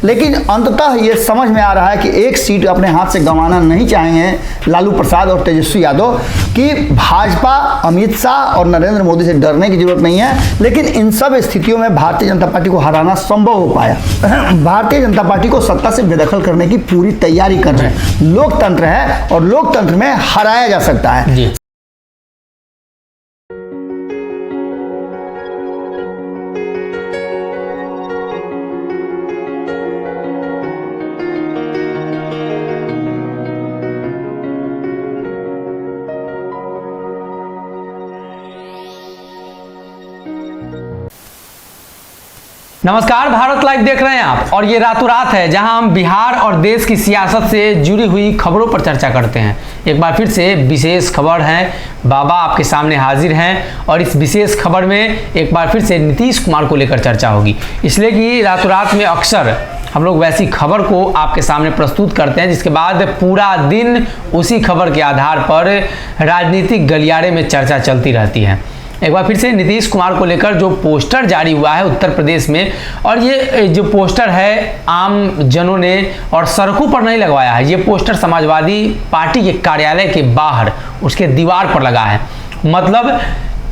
लेकिन अंततः ये समझ में आ रहा है कि एक सीट अपने हाथ से गंवाना नहीं चाहेंगे लालू प्रसाद और तेजस्वी यादव कि भाजपा, अमित शाह और नरेंद्र मोदी से डरने की जरूरत नहीं है। लेकिन इन सब स्थितियों में भारतीय जनता पार्टी को हराना संभव हो पाया। भारतीय जनता पार्टी को सत्ता से बेदखल करने की पूरी तैयारी कर रहे हैं। लोकतंत्र है और लोकतंत्र में हराया जा सकता है जी। नमस्कार, भारत लाइव देख रहे हैं आप और ये रातों रात है जहां हम बिहार और देश की सियासत से जुड़ी हुई खबरों पर चर्चा करते हैं। एक बार फिर से विशेष खबर है, बाबा आपके सामने हाजिर हैं और इस विशेष खबर में एक बार फिर से नीतीश कुमार को लेकर चर्चा होगी, इसलिए कि रातों रात में अक्सर हम लोग वैसी खबर को आपके सामने प्रस्तुत करते हैं जिसके बाद पूरा दिन उसी खबर के आधार पर राजनीतिक गलियारे में चर्चा चलती रहती है। एक बार फिर से नीतीश कुमार को लेकर जो पोस्टर जारी हुआ है उत्तर प्रदेश में, और ये जो पोस्टर है आम जनों ने और सड़कों पर नहीं लगवाया है, ये पोस्टर समाजवादी पार्टी के कार्यालय के बाहर उसके दीवार पर लगा है। मतलब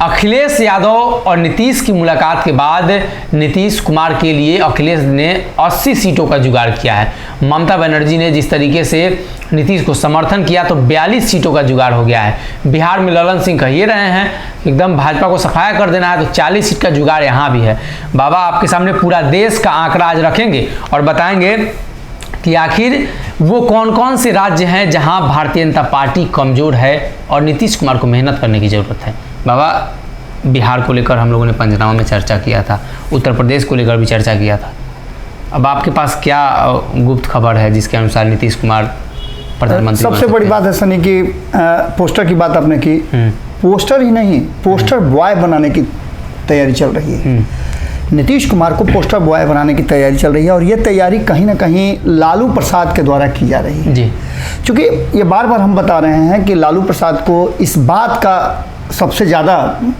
अखिलेश यादव और नीतीश की मुलाकात के बाद नीतीश कुमार के लिए अखिलेश ने 80 सीटों का जुगाड़ किया है। ममता बनर्जी ने जिस तरीके से नीतीश को समर्थन किया तो 42 सीटों का जुगाड़ हो गया है। बिहार में ललन सिंह कह ही रहे हैं एकदम भाजपा को सफाया कर देना है, तो 40 सीट का जुगाड़ यहाँ भी है। बाबा आपके सामने पूरा देश का आंकड़ा आज रखेंगे और बताएंगे कि आखिर वो कौन कौन से राज्य हैं जहां भारतीय जनता पार्टी कमजोर है और नीतीश कुमार को मेहनत करने की जरूरत है। बाबा, बिहार को लेकर हम लोगों ने पंचनामा में चर्चा किया था, उत्तर प्रदेश को लेकर भी चर्चा किया था। अब आपके पास क्या गुप्त खबर है जिसके अनुसार नीतीश कुमार प्रधानमंत्री? सबसे बड़ी बात है सनी की पोस्टर की बात आपने की, पोस्टर ही नहीं, पोस्टर बॉय बनाने की तैयारी चल रही है। नीतीश कुमार को पोस्टर बॉय बनाने की तैयारी चल रही है और ये तैयारी कहीं ना कहीं लालू प्रसाद के द्वारा की जा रही है जी। क्योंकि ये बार बार हम बता रहे हैं कि लालू प्रसाद को इस बात का सबसे ज़्यादा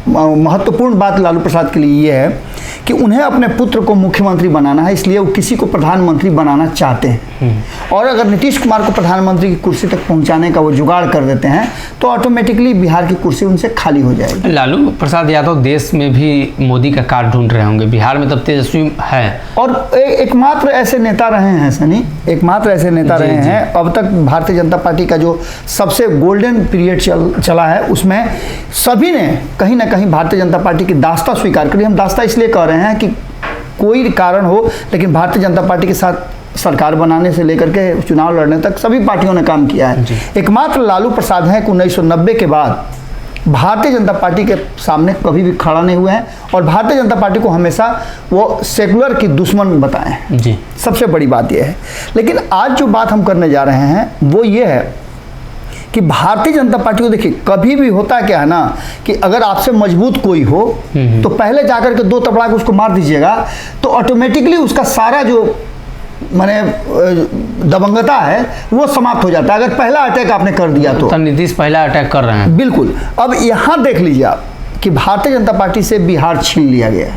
महत्वपूर्ण बात लालू प्रसाद के लिए ये है कि उन्हें अपने पुत्र को मुख्यमंत्री बनाना है, इसलिए वो किसी को प्रधानमंत्री बनाना चाहते हैं। और अगर नीतीश कुमार को प्रधानमंत्री की कुर्सी तक पहुंचाने का वो जुगाड़ कर देते हैं तो ऑटोमेटिकली बिहार की कुर्सी उनसे खाली हो जाएगी। लालू प्रसाद यादव देश में भी मोदी का कार्ड ढूंढ रहे होंगे, बिहार में तब तेजस्वी है और एकमात्र ऐसे नेता रहे हैं सनी, एकमात्र ऐसे नेता रहे हैं अब तक। भारतीय जनता पार्टी का जो सबसे गोल्डन पीरियड चला है उसमें सभी ने कहीं ना कहीं भारतीय जनता पार्टी की दास्ता स्वीकार करी। हम दास्ता इसलिए कह रहे हैं कि कोई कारण हो, लेकिन भारतीय जनता पार्टी के साथ सरकार बनाने से लेकर के चुनाव लड़ने तक सभी पार्टियों ने काम किया है। एकमात्र लालू प्रसाद हैं कि 1990 के बाद भारतीय जनता पार्टी के सामने कभी भी खड़ा नहीं हुए हैं और भारतीय जनता पार्टी को हमेशा वो सेकुलर की दुश्मन बताएं जी। सबसे बड़ी बात यह है। लेकिन आज जो बात हम करने जा रहे हैं वो ये है कि भारतीय जनता पार्टी को देखिए, कभी भी होता क्या है ना कि अगर आपसे मजबूत कोई हो तो पहले जाकर के 2 तबड़ा के उसको मार दीजिएगा तो ऑटोमेटिकली उसका सारा जो माने दबंगता है वो समाप्त हो जाता है। अगर पहला अटैक आपने कर दिया तो नीतीश पहला अटैक कर रहे हैं। बिल्कुल। अब यहाँ देख लीजिए आप कि भारतीय जनता पार्टी से बिहार छीन लिया गया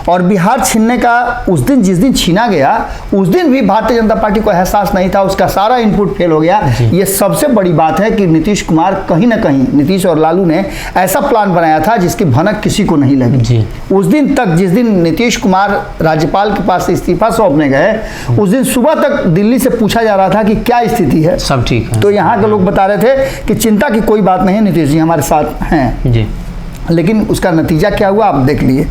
और बिहार छीनने का उस दिन, जिस दिन छीना गया उस दिन भी भारतीय जनता पार्टी को एहसास नहीं था, उसका सारा इनपुट फेल हो गया। ये सबसे बड़ी बात है कि नीतीश कुमार कहीं ना कहीं, नीतीश और लालू ने ऐसा प्लान बनाया था जिसकी भनक किसी को नहीं लगी। उस दिन तक, जिस दिन नीतीश कुमार राज्यपाल के पास इस्तीफा सौंपने गए, उस दिन सुबह तक दिल्ली से पूछा जा रहा था कि क्या स्थिति है, सब ठीक है। तो यहाँ के लोग बता रहे थे कि चिंता की कोई बात नहीं है, नीतीश जी हमारे साथ हैं जी। लेकिन उसका नतीजा क्या हुआ आप देख लिए।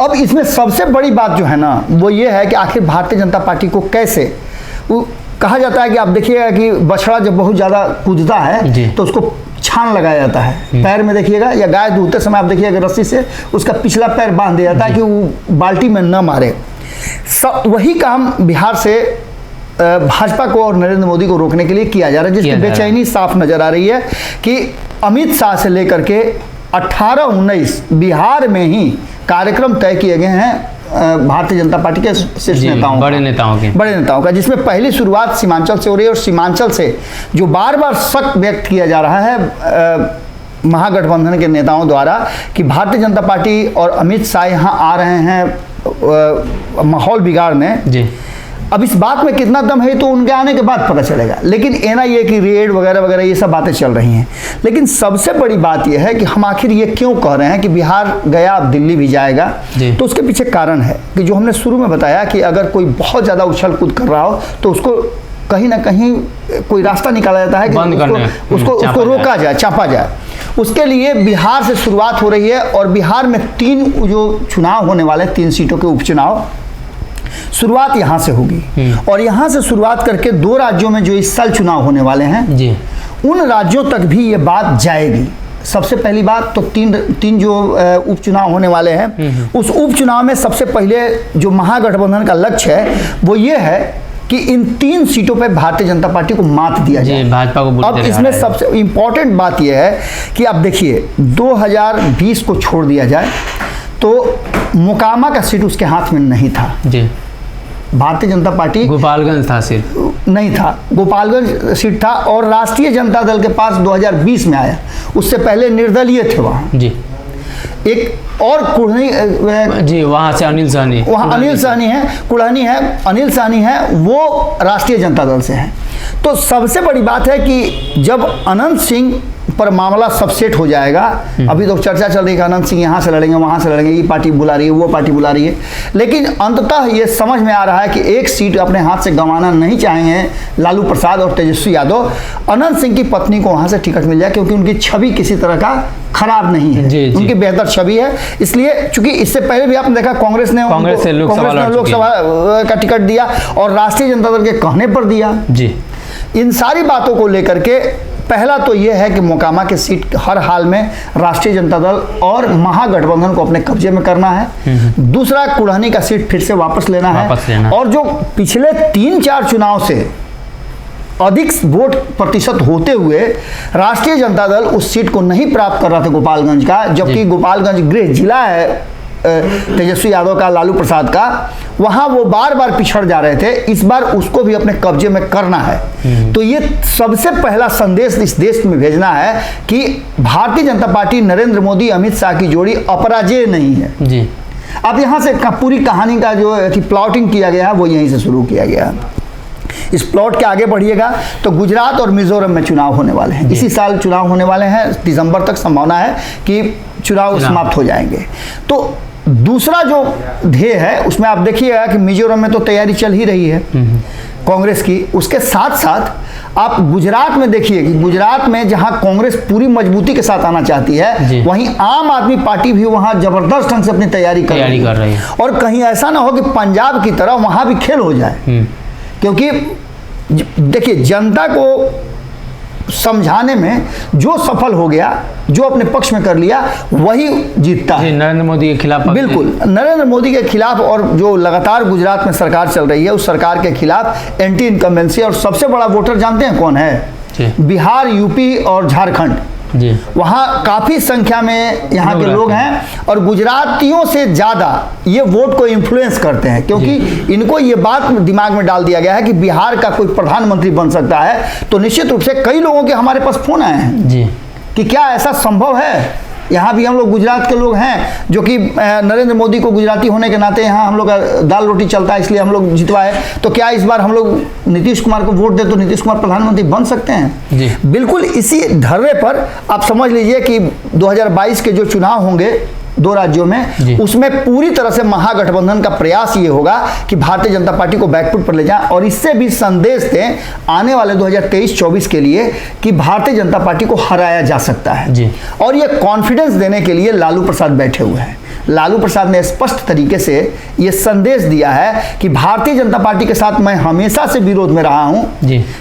अब इसमें सबसे बड़ी बात जो है ना वो ये है कि आखिर भारतीय जनता पार्टी को कैसे, वो कहा जाता है कि आप देखिएगा कि बछड़ा जब बहुत ज़्यादा कूदता है तो उसको छान लगाया जाता है पैर में, देखिएगा, या गाय दूधते समय आप देखिएगा रस्सी से उसका पिछला पैर बांध दिया जाता है कि वो बाल्टी में न मारे। वही काम बिहार से भाजपा को और नरेंद्र मोदी को रोकने के लिए किया जा रहा है, जिसकी बेचैनी साफ नजर आ रही है कि अमित शाह से लेकर के 18-19 बिहार में ही कार्यक्रम तय किए गए हैं भारतीय जनता पार्टी के शीर्ष नेताओं, बड़े नेताओं का, जिसमें पहली शुरुआत सीमांचल से हो रही है। और सीमांचल से जो बार बार शक व्यक्त किया जा रहा है महागठबंधन के नेताओं द्वारा कि भारतीय जनता पार्टी और अमित शाह यहाँ आ रहे हैं माहौल बिगाड़ने जी। अब इस बात में कितना दम है तो उनके आने के बाद पता चलेगा, लेकिन एनआईए की रेड वगैरह वगैरह ये सब बातें चल रही हैं। लेकिन सबसे बड़ी बात यह है कि हम आखिर ये क्यों कह रहे हैं कि बिहार गया अब दिल्ली भी जाएगा, तो उसके पीछे कारण है कि जो हमने शुरू में बताया कि अगर कोई बहुत ज़्यादा उछल कूद कर रहा हो तो उसको कहीं ना कहीं कोई रास्ता निकाला जाता है कि उसको रोका जाए, चापा जाए। उसके लिए बिहार से शुरुआत हो रही है और बिहार में 3 जो चुनाव होने वाले 3 सीटों के उपचुनाव, शुरुआत यहाँ से होगी। और यहाँ से शुरुआत करके 2 राज्यों में जो इस साल चुनाव होने वाले हैं जी, उन राज्यों तक भी ये बात जाएगी। सबसे पहली बात तो 3 जो उपचुनाव होने वाले हैं, उस उपचुनाव में सबसे पहले जो महागठबंधन का लक्ष्य है वो ये है कि इन 3 सीटों पे भारतीय जनता पार्टी को मात दिया जाए, भाजपा को। अब इसमें सबसे इम्पोर्टेंट बात यह है कि अब देखिए 2020 को छोड़ दिया जाए तो मोकामा का सीट उसके हाथ में नहीं था जी। भारतीय जनता पार्टी, गोपालगंज था सिर्फ, नहीं था, गोपालगंज सीट था और राष्ट्रीय जनता दल के पास 2020 में आया, उससे पहले निर्दलीय थे वहाँ जी। एक और कुढ़नी जी, वहाँ से अनिल सहनी, वहाँ अनिल सहनी है, कुढ़नी है, अनिल सहनी है, वो राष्ट्रीय जनता दल से हैं। तो सबसे बड़ी बात है कि जब अनंत सिंह पर मामला सब सेट हो जाएगा, अभी तो चर्चा चल रही है कि अनंत सिंह यहाँ से लड़ेंगे, वहाँ से लड़ेंगे, ये पार्टी बुला रही है, वो पार्टी बुला रही है, लेकिन अंततः ये समझ में आ रहा है कि एक सीट अपने हाथ से गंवाना नहीं चाहेंगे लालू प्रसाद और तेजस्वी यादव। अनंत सिंह की पत्नी को वहाँ से टिकट मिल जाए क्योंकि उनकी छवि किसी तरह का खराब नहीं है जी, उनकी बेहतर छवि है। इसलिए चूंकि इससे पहले भी आपने देखा कांग्रेस ने लोकसभा का टिकट दिया और राष्ट्रीय जनता दल के कहने पर दिया जी। इन सारी बातों को लेकर के पहला तो यह है कि मोकामा की सीट हर हाल में राष्ट्रीय जनता दल और महागठबंधन को अपने कब्जे में करना है। दूसरा, कुढ़नी का सीट फिर से वापस लेना है। और जो पिछले 3-4 चुनाव से अधिक वोट प्रतिशत होते हुए राष्ट्रीय जनता दल उस सीट को नहीं प्राप्त कर रहा था गोपालगंज का, जबकि गोपालगंज गृह जिला है तेजस्वी यादव का, लालू प्रसाद का, वहां वो बार बार पिछड़ जा रहे थे। इस बार उसको भी अपने कब्जे में करना है। तो ये सबसे पहला संदेश इस देश में भेजना है कि भारतीय जनता पार्टी, नरेंद्र मोदी, अमित शाह की जोड़ी अपराजेय नहीं है जी। अब यहां से पूरी कहानी का जो प्लॉटिंग किया गया है वो यहीं से शुरू किया गया है। इस प्लॉट के आगे बढ़िएगा तो गुजरात और मिजोरम में चुनाव होने वाले हैं, इसी साल चुनाव होने वाले हैं, दिसंबर तक संभावना है कि चुनाव समाप्त हो जाएंगे। तो दूसरा जो ध्येय है उसमें आप देखिएगा कि मिजोरम में तो तैयारी चल ही रही है कांग्रेस की, उसके साथ साथ आप गुजरात में देखिए कि गुजरात में जहां कांग्रेस पूरी मजबूती के साथ आना चाहती है, वहीं आम आदमी पार्टी भी वहां जबरदस्त ढंग से अपनी तैयारी कर रही है। और कहीं ऐसा ना हो कि पंजाब की तरह वहां भी खेल हो जाए, क्योंकि देखिए जनता को समझाने में जो सफल हो गया, जो अपने पक्ष में कर लिया, वही जीतता है। नरेंद्र मोदी के खिलाफ, बिल्कुल नरेंद्र मोदी के खिलाफ, और जो लगातार गुजरात में सरकार चल रही है उस सरकार के खिलाफ एंटी इनकम्बेंसी। और सबसे बड़ा वोटर जानते हैं कौन है? बिहार, यूपी और झारखंड, वहाँ काफ़ी संख्या में यहाँ के लोग हैं और गुजरातियों से ज़्यादा ये वोट को इन्फ्लुएंस करते हैं, क्योंकि इनको ये बात दिमाग में डाल दिया गया है कि बिहार का कोई प्रधानमंत्री बन सकता है। तो निश्चित रूप से कई लोगों के हमारे पास फोन आए हैं जी कि क्या ऐसा संभव है। यहाँ भी हम लोग गुजरात के लोग हैं जो कि नरेंद्र मोदी को गुजराती होने के नाते यहाँ हम लोग का दाल रोटी चलता है, इसलिए हम लोग जितवाए। तो क्या इस बार हम लोग नीतीश कुमार को वोट दे तो नीतीश कुमार प्रधानमंत्री बन सकते हैं जी। बिल्कुल इसी धर्रे पर आप समझ लीजिए कि 2022 के जो चुनाव होंगे 2 राज्यों में, उसमें पूरी तरह से महागठबंधन का प्रयास ये होगा कि भारतीय जनता पार्टी को बैकफुट पर ले जाएं और इससे भी संदेश दें आने वाले 2023-24 के लिए कि भारतीय जनता पार्टी को हराया जा सकता है जी। और ये कॉन्फिडेंस देने के लिए लालू प्रसाद बैठे हुए हैं। लालू प्रसाद ने स्पष्ट तरीके से ये संदेश दिया है कि भारतीय जनता पार्टी के साथ मैं हमेशा से विरोध में रहा हूं,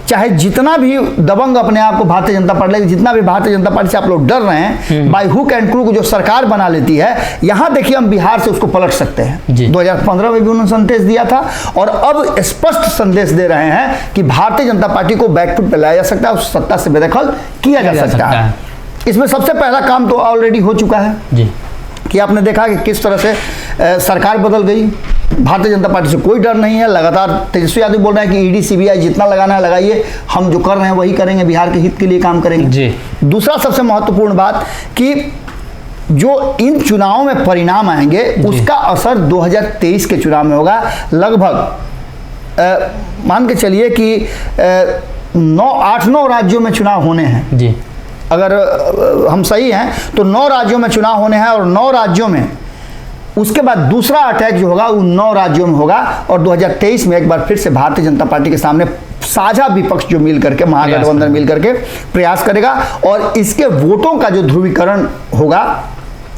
चाहे जितना भी दबंग अपने आप को भारतीय जनता पार्टी, जितना भी भारतीय जनता पार्टी से आप लोग डर रहे हैं, बाय हुक एंड क्रूक जो सरकार बना लेती है, यहां देखिए हम बिहार से उसको पलट सकते हैं। 2015 में भी उन्होंने संदेश दिया था और अब स्पष्ट संदेश दे रहे हैं कि भारतीय जनता पार्टी को बैकफुट पर लाया जा सकता है, उस सत्ता से बेदखल किया जा सकता है। इसमें सबसे पहला काम तो ऑलरेडी हो चुका है जी, कि आपने देखा कि किस तरह से सरकार बदल गई, भारतीय जनता पार्टी से कोई डर नहीं है। लगातार तेजस्वी यादव बोल रहे हैं कि ईडी सीबीआई जितना लगाना है लगाइए, हम जो कर रहे हैं वही करेंगे, बिहार के हित के लिए काम करेंगे जी। दूसरा सबसे महत्वपूर्ण बात कि जो इन चुनावों में परिणाम आएंगे उसका असर 2023 के चुनाव में होगा। लगभग मान के चलिए कि 8-9 राज्यों में चुनाव होने हैं जी। अगर हम सही हैं तो 9 राज्यों में चुनाव होने हैं, और 9 राज्यों में उसके बाद दूसरा अटैक जो होगा वो 9 राज्यों में होगा, और 2023 में एक बार फिर से भारतीय जनता पार्टी के सामने साझा विपक्ष जो मिल करके, महागठबंधन मिल करके प्रयास करेगा, और इसके वोटों का जो ध्रुवीकरण होगा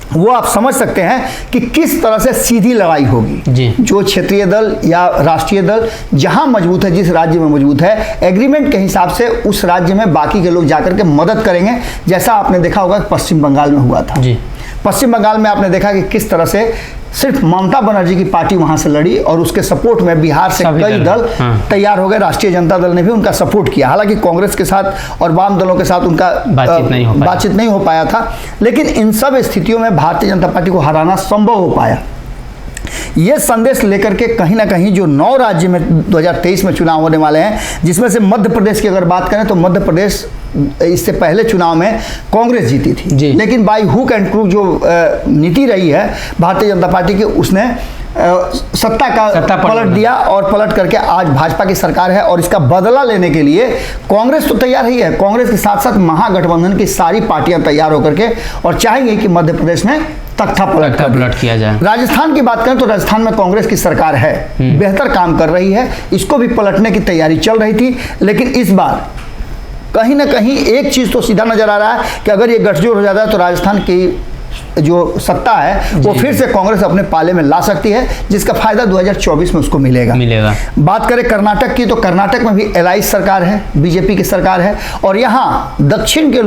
वो आप समझ सकते हैं कि किस तरह से सीधी लड़ाई होगी जी। जो क्षेत्रीय दल या राष्ट्रीय दल जहां मजबूत है, जिस राज्य में मजबूत है, एग्रीमेंट के हिसाब से उस राज्य में बाकी के लोग जाकर के मदद करेंगे, जैसा आपने देखा होगा पश्चिम बंगाल में हुआ था जी। पश्चिम बंगाल में आपने देखा कि किस तरह से सिर्फ ममता बनर्जी की पार्टी वहां से लड़ी, और उसके सपोर्ट में बिहार से कई दल तैयार हो गए। राष्ट्रीय जनता दल ने भी उनका सपोर्ट किया, हालांकि कांग्रेस के साथ और वाम दलों के साथ उनका बातचीत नहीं हो पाया था, लेकिन इन सब स्थितियों में भारतीय जनता पार्टी को हराना संभव हो पाया। ये संदेश लेकर के कहीं ना कहीं जो 9 राज्य में 2023 में चुनाव होने वाले हैं, जिसमें से मध्य प्रदेश की अगर बात करें तो मध्य प्रदेश इससे पहले चुनाव में कांग्रेस जीती थी, लेकिन बाई हुक एंड क्रूक जो नीति रही है भारतीय जनता पार्टी की, उसने सत्ता पलट दिया, और पलट करके आज भाजपा की सरकार है, और इसका बदला लेने के लिए कांग्रेस तो तैयार ही है, कांग्रेस के साथ साथ महागठबंधन की सारी पार्टियां तैयार होकर के और चाहेंगे कि मध्य प्रदेश में तख्ता पलट किया जाए। राजस्थान की बात करें तो राजस्थान में कांग्रेस की सरकार है, बेहतर काम कर रही है, इसको भी पलटने की तैयारी चल रही थी, लेकिन इस बार कहीं ना कहीं एक चीज तो सीधा नजर आ रहा है कि अगर ये गठजोड़ हो जाता है तो राजस्थान की जो सत्ता है वो फिर से कांग्रेस अपने पाले में ला सकती है, जिसका फायदा 2024 में उसको मिलेगा। बात करें कर्नाटक की तो कर्नाटक में भी एलाइज सरकार है, बीजेपी की सरकार है, और यहाँ दक्षिण के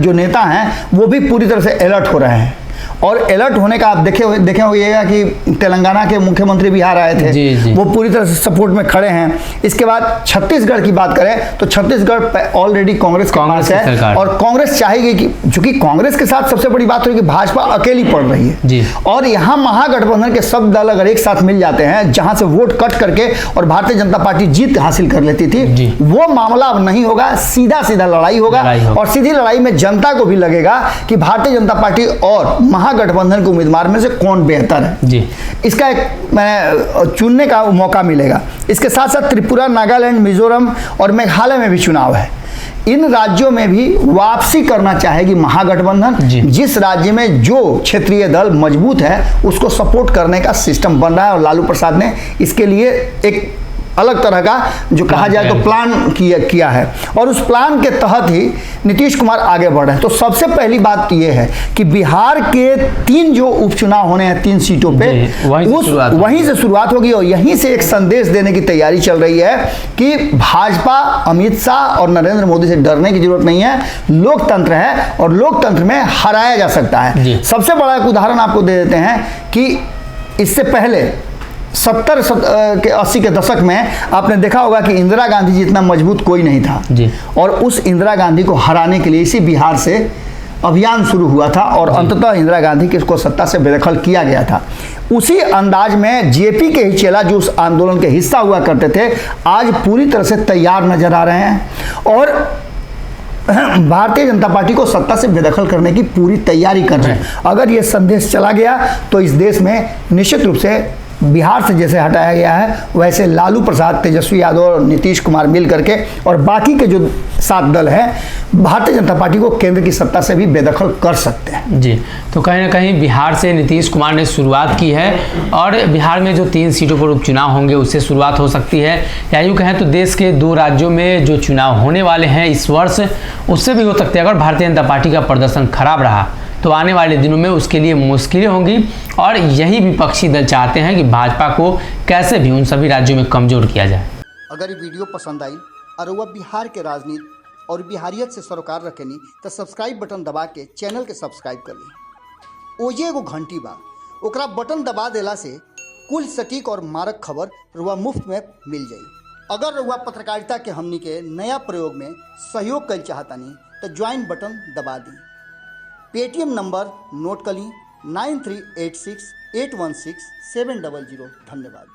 जो नेता हैं वो भी पूरी तरह से अलर्ट हो रहे हैं, और अलर्ट होने का आप देखे होइएगा कि तेलंगाना के मुख्यमंत्री बिहार आए थे, जी। वो पूरी तरह से सपोर्ट में खड़े हैं। इसके बाद छत्तीसगढ़ की बात करें तो छत्तीसगढ़ ऑलरेडी कांग्रेस के पास है, और कांग्रेस चाहेगी कि चूंकि कांग्रेस के साथ सबसे बड़ी बात हुई कि भाजपा अकेली पड़ रही है जी। और यहाँ महागठबंधन के सब दल अगर एक साथ मिल जाते हैं, जहां से वोट कट करके और भारतीय जनता पार्टी जीत हासिल कर लेती थी, वो मामला अब नहीं होगा, सीधा लड़ाई होगा, और सीधी लड़ाई में जनता को भी लगेगा कि भारतीय जनता पार्टी और महागठबंधन के उम्मीदवार में से कौन बेहतर है जी। इसका एक चुनने का मौका मिलेगा। इसके साथ साथ त्रिपुरा, नागालैंड, मिजोरम और मेघालय में भी चुनाव है। इन राज्यों में भी वापसी करना चाहेगी महागठबंधन। जिस राज्य में जो क्षेत्रीय दल मजबूत है उसको सपोर्ट करने का सिस्टम बन रहा है, और लालू प्रसाद ने इसके लिए एक अलग तरह का जो कहा जाए तो प्लान किया है, और उस प्लान के तहत ही नीतीश कुमार आगे बढ़ रहे हैं। तो सबसे पहली बात यह है कि बिहार के 3 जो उपचुनाव होने हैं 3 सीटों पे, वहीं से शुरुआत होगी, और यहीं से एक संदेश देने की तैयारी चल रही है कि भाजपा, अमित शाह और नरेंद्र मोदी से डरने की जरूरत नहीं है, लोकतंत्र है और लोकतंत्र में हराया जा सकता है। सबसे बड़ा एक उदाहरण आपको दे देते हैं कि इससे पहले 70-80 के दशक में आपने देखा होगा कि इंदिरा गांधी जितना मजबूत कोई नहीं था जी। और उस इंदिरा गांधी को हराने के लिए इसी बिहार से अभियान शुरू हुआ था, और अंततः इंदिरा गांधी को सत्ता से बेदखल किया गया था। उसी अंदाज में जेपी के ही चेला जो उस आंदोलन के हिस्सा हुआ करते थे, आज पूरी तरह से तैयार नजर आ रहे हैं और भारतीय जनता पार्टी को सत्ता से बेदखल करने की पूरी तैयारी कर रहे हैं। अगर ये संदेश चला गया तो इस देश में निश्चित रूप से बिहार से जैसे हटाया गया है, वैसे लालू प्रसाद, तेजस्वी यादव और नीतीश कुमार मिल करके और बाकी के जो 7 दल हैं भारतीय जनता पार्टी को केंद्र की सत्ता से भी बेदखल कर सकते हैं जी। तो कहीं ना कहीं बिहार से नीतीश कुमार ने शुरुआत की है, और बिहार में जो 3 सीटों पर उपचुनाव होंगे उससे शुरुआत हो सकती है, या यूँ कहें तो देश के 2 राज्यों में जो चुनाव होने वाले हैं इस वर्ष, उससे भी हो सकते हैं। अगर भारतीय जनता पार्टी का प्रदर्शन खराब रहा तो आने वाले दिनों में उसके लिए मुश्किलें होंगी, और यही विपक्षी दल चाहते हैं कि भाजपा को कैसे भी उन सभी राज्यों में कमजोर किया जाए। अगर ये वीडियो पसंद आई और वह बिहार के राजनीति और बिहारियत से सरोकार रखेनी तो सब्सक्राइब बटन दबा के चैनल के सब्सक्राइब कर ली। ओजे एगो घंटी बा, ओकरा बटन दबा देला से कुल सटीक और मारक खबर रुआ मुफ्त में मिल जाई। अगर रुआ पत्रकारिता के हमनी के नया प्रयोग में सहयोग कर चाहतानी तो ज्वाइन बटन दबा दी। पेटीएम नंबर नोट कर ली 9386816700। धन्यवाद।